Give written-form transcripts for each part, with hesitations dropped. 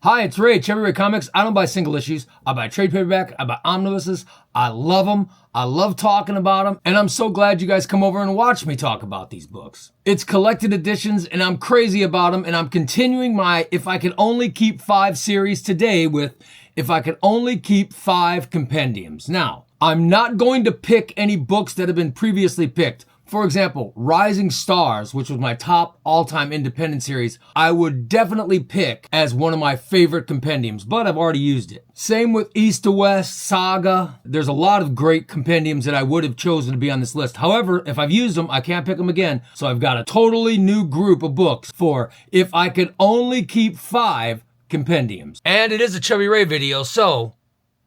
Hi, it's Ray, ChubbyRay Comics. I don't buy single issues. I buy trade paperback. I buy omnibuses. I love them. I love talking about them. And I'm so glad you guys come over and watch me talk about these books. It's collected editions and I'm crazy about them. And I'm continuing my If I Could Only Keep 5 series today with If I Could Only Keep 5 Compendiums. Now, I'm not going to pick any books that have been previously picked. For example, Rising Stars, which was my top all-time independent series, I would definitely pick as one of my favorite compendiums, but I've already used it. Same with East to West, Saga. There's a lot of great compendiums that I would have chosen to be on this list. However, if I've used them, I can't pick them again. So I've got a totally new group of books for If I Could Only Keep 5 Compendiums. And it is a Chubby Ray video, so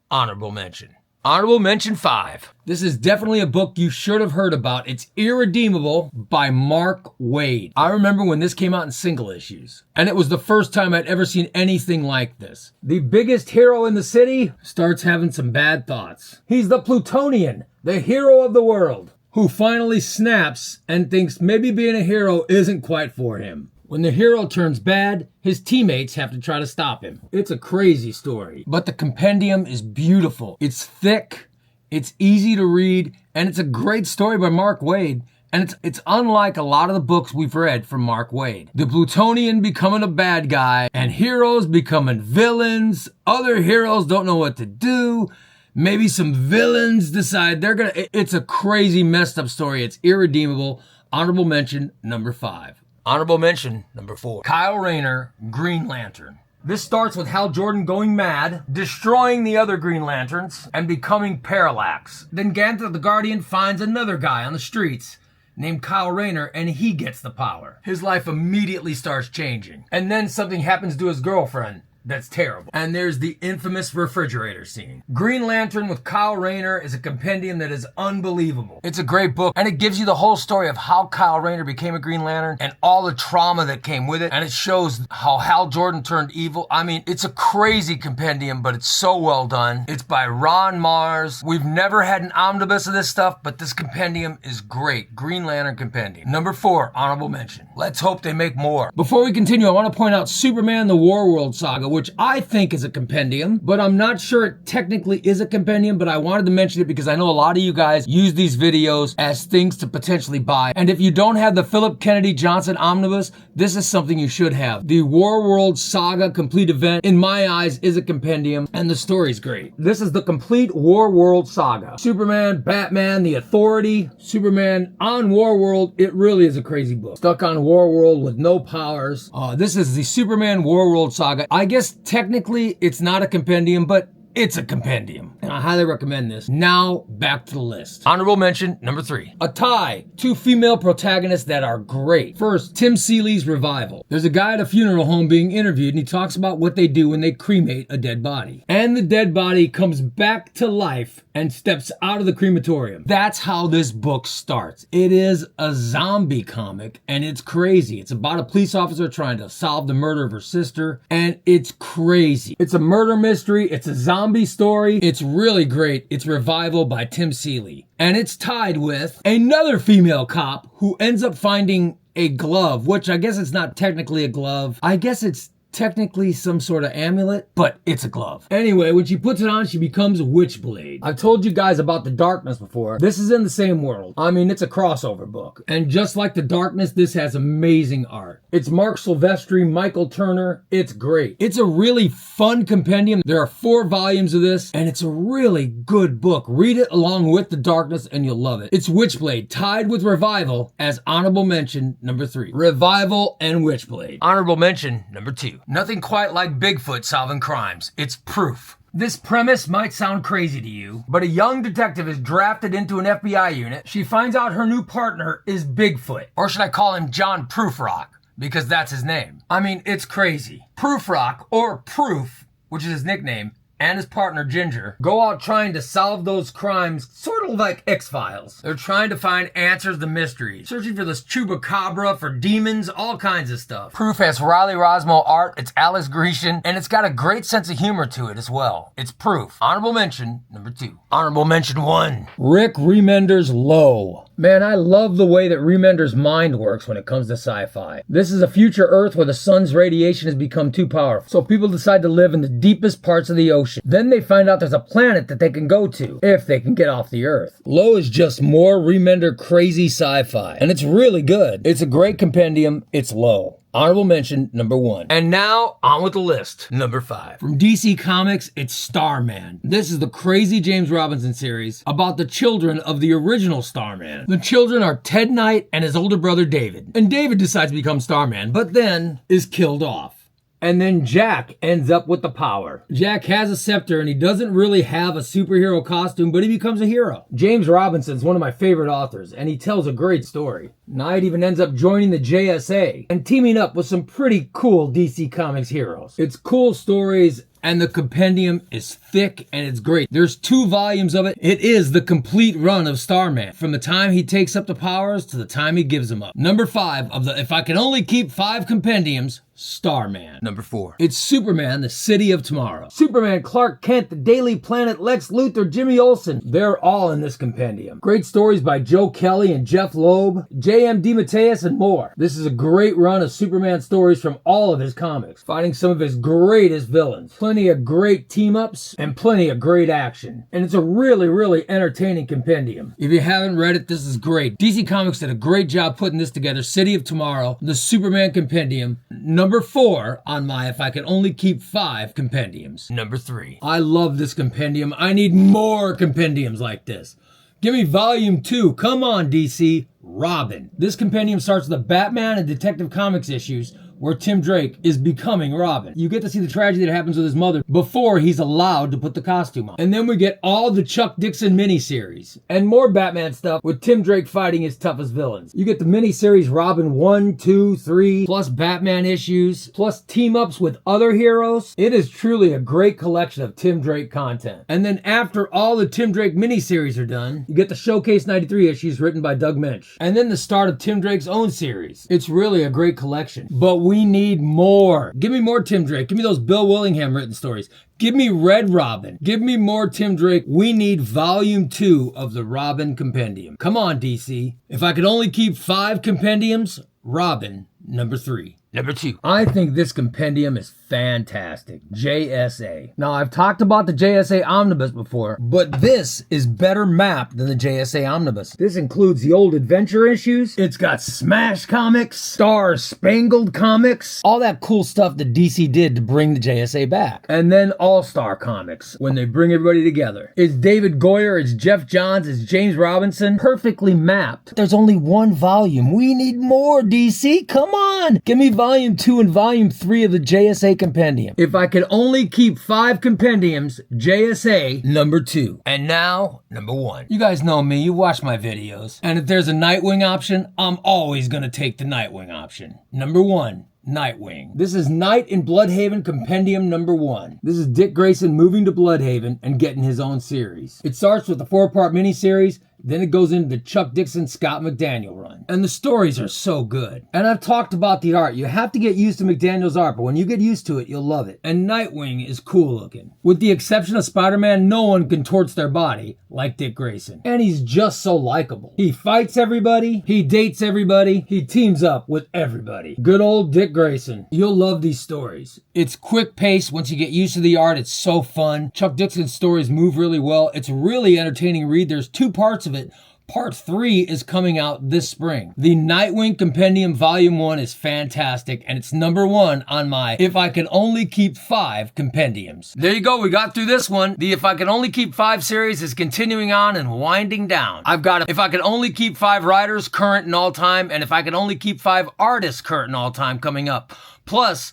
honorable mention. Honorable mention 5. This is definitely a book you should have heard about. It's Irredeemable by Mark Waid. I remember when this came out in single issues, and it was the first time I'd ever seen anything like this. The biggest hero in the city starts having some bad thoughts. He's the Plutonian, the hero of the world, who finally snaps and thinks maybe being a hero isn't quite for him. When the hero turns bad, his teammates have to try to stop him. It's a crazy story, but the compendium is beautiful. It's thick, it's easy to read, and it's a great story by Mark Waid. And it's unlike a lot of the books we've read from Mark Waid. The Plutonian becoming a bad guy, and heroes becoming villains. Other heroes don't know what to do. Maybe some villains decide they're gonna... It's a crazy, messed up story. It's Irredeemable. Honorable mention number 5. Honorable mention number 4. Kyle Rayner, Green Lantern. This starts with Hal Jordan going mad, destroying the other Green Lanterns, and becoming Parallax. Then Ganthet the Guardian finds another guy on the streets named Kyle Rayner, and he gets the power. His life immediately starts changing. And then something happens to his girlfriend. That's terrible. And there's the infamous refrigerator scene. Green Lantern with Kyle Rayner is a compendium that is unbelievable. It's a great book, and it gives you the whole story of how Kyle Rayner became a Green Lantern and all the trauma that came with it. And it shows how Hal Jordan turned evil. I mean, it's a crazy compendium, but it's so well done. It's by Ron Mars. We've never had an omnibus of this stuff, but this compendium is great. Green Lantern Compendium. Number 4, honorable mention. Let's hope they make more. Before we continue, I want to point out Superman, the Warworld Saga, which I think is a compendium, but I'm not sure it technically is a compendium, but I wanted to mention it because I know a lot of you guys use these videos as things to potentially buy. And if you don't have the Philip Kennedy Johnson Omnibus, this is something you should have. The Warworld Saga Complete Event, in my eyes, is a compendium, and the story's great. This is the complete Warworld Saga. Superman, Batman, the Authority, Superman on Warworld. It really is a crazy book. Stuck on Warworld with no powers. This is the Superman Warworld Saga. I guess technically it's not a compendium, but it's a compendium, and I highly recommend this. Now, back to the list. Honorable mention number 3. A tie. 2 female protagonists that are great. First, Tim Seeley's Revival. There's a guy at a funeral home being interviewed, and he talks about what they do when they cremate a dead body. And the dead body comes back to life and steps out of the crematorium. That's how this book starts. It is a zombie comic, and it's crazy. It's about a police officer trying to solve the murder of her sister, and it's crazy. It's a murder mystery. It's a zombie story. It's really great. It's Revival by Tim Seeley. And it's tied with another female cop who ends up finding a glove, which I guess it's not technically a glove. I guess it's technically some sort of amulet, but it's a glove. Anyway, when she puts it on, she becomes Witchblade. I've told you guys about The Darkness before. This is in the same world. I mean, it's a crossover book. And just like The Darkness, this has amazing art. It's Mark Silvestri, Michael Turner. It's great. It's a really fun compendium. There are 4 volumes of this, and it's a really good book. Read it along with The Darkness, and you'll love it. It's Witchblade, tied with Revival as honorable mention number 3. Revival and Witchblade. Honorable mention number 2. Nothing quite like Bigfoot solving crimes. It's Proof. This premise might sound crazy to you, but a young detective is drafted into an FBI unit. She finds out her new partner is Bigfoot. Or should I call him John Proofrock? Because that's his name. I mean, it's crazy. Proofrock, or Proof, which is his nickname, and his partner Ginger go out trying to solve those crimes, sort of like X-Files. They're trying to find answers to mysteries, searching for this chupacabra, for demons, all kinds of stuff. Proof has Riley Rosmo art, it's Alex Grecian, and it's got a great sense of humor to it as well. It's Proof. Honorable mention number 2. Honorable mention 1. Rick Remender's Low. Man, I love the way that Remender's mind works when it comes to sci-fi. This is a future Earth where the sun's radiation has become too powerful, so people decide to live in the deepest parts of the ocean. Then they find out there's a planet that they can go to, if they can get off the Earth. Low is just more Remender crazy sci-fi, and it's really good. It's a great compendium. It's Low. Honorable mention number 1. And now, on with the list. Number 5. From DC Comics, it's Starman. This is the crazy James Robinson series about the children of the original Starman. The children are Ted Knight and his older brother David. And David decides to become Starman, but then is killed off. And then Jack ends up with the power. Jack has a scepter and he doesn't really have a superhero costume, but he becomes a hero. James Robinson's one of my favorite authors, and he tells a great story. Knight even ends up joining the JSA and teaming up with some pretty cool DC Comics heroes. It's cool stories, and the compendium is thick and it's great. There's 2 volumes of it. It is the complete run of Starman, from the time he takes up the powers to the time he gives them up. Number 5 of the If I Can Only Keep 5 compendiums, Starman. Number 4. It's Superman, the City of Tomorrow. Superman, Clark Kent, the Daily Planet, Lex Luthor, Jimmy Olsen. They're all in this compendium. Great stories by Joe Kelly and Jeff Loeb, J.M. DeMatteis, and more. This is a great run of Superman stories from all of his comics, fighting some of his greatest villains. Plenty of great team-ups and plenty of great action. And it's a really, really entertaining compendium. If you haven't read it, this is great. DC Comics did a great job putting this together. City of Tomorrow, the Superman compendium. Number 4 on my If I Can Only Keep 5 compendiums. Number 3. I love this compendium. I need more compendiums like this. Give me volume 2. Come on, DC. Robin. This compendium starts with the Batman and Detective Comics issues where Tim Drake is becoming Robin. You get to see the tragedy that happens with his mother before he's allowed to put the costume on. And then we get all the Chuck Dixon miniseries and more Batman stuff with Tim Drake fighting his toughest villains. You get the miniseries Robin 1, 2, 3, plus Batman issues, plus team-ups with other heroes. It is truly a great collection of Tim Drake content. And then after all the Tim Drake miniseries are done, you get the Showcase 93 issues written by Doug Mensch. And then the start of Tim Drake's own series. It's really a great collection. But we need more. Give me more Tim Drake. Give me those Bill Willingham written stories. Give me Red Robin. Give me more Tim Drake. We need volume 2 of the Robin compendium. Come on, DC. If I could only keep 5 compendiums, Robin, number 3. Number 2. I think this compendium is fantastic. JSA. Now, I've talked about the JSA Omnibus before, but this is better mapped than the JSA Omnibus. This includes the old adventure issues. It's got Smash Comics, Star Spangled Comics, all that cool stuff that DC did to bring the JSA back. And then All-Star Comics, when they bring everybody together. It's David Goyer, it's Jeff Johns, it's James Robinson. Perfectly mapped. There's only 1 volume. We need more, DC. Come on. Give me volume 2 and volume 3 of the JSA compendium. If I could only keep 5 compendiums, JSA number 2. And now, number 1. You guys know me, you watch my videos. And if there's a Nightwing option, I'm always gonna take the Nightwing option. Number 1. Nightwing. This is Night in Blüdhaven compendium number 1. This is Dick Grayson moving to Blüdhaven and getting his own series. It starts with a 4-part miniseries, then it goes into the Chuck Dixon, Scott McDaniel run. And the stories are so good. And I've talked about the art. You have to get used to McDaniel's art, but when you get used to it, you'll love it. And Nightwing is cool looking. With the exception of Spider-Man, no one contorts their body like Dick Grayson. And he's just so likable. He fights everybody, he dates everybody, he teams up with everybody. Good old Dick Grayson. You'll love these stories. It's quick pace. Once you get used to the art, it's so fun. Chuck Dixon's stories move really well. It's a really entertaining read. There's 2 parts of it. Part 3 is coming out this spring. The Nightwing Compendium Volume 1 is fantastic, and it's number 1 on my If I Can Only Keep 5 compendiums. There you go, we got through this one. The If I Can Only Keep 5 series is continuing on and winding down. I've got If I Can Only Keep 5 writers current and all time, and If I Can Only Keep 5 artists current and all time coming up. Plus,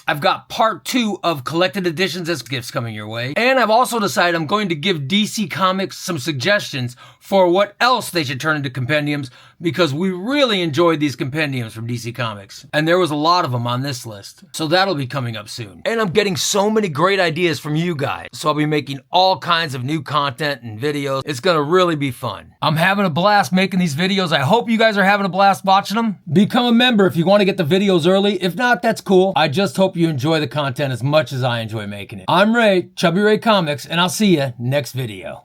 I've got part 2 of collected editions as gifts coming your way. And I've also decided I'm going to give DC Comics some suggestions for what else they should turn into compendiums because we really enjoyed these compendiums from DC Comics, and there was a lot of them on this list. So that'll be coming up soon. And I'm getting so many great ideas from you guys, so I'll be making all kinds of new content and videos. It's gonna really be fun. I'm having a blast making these videos. I hope you guys are having a blast watching them. Become a member if you want to get the videos early. If not, that's cool. I just hope you enjoy the content as much as I enjoy making it. I'm Ray, ChubbyRay Comics, and I'll see you next video.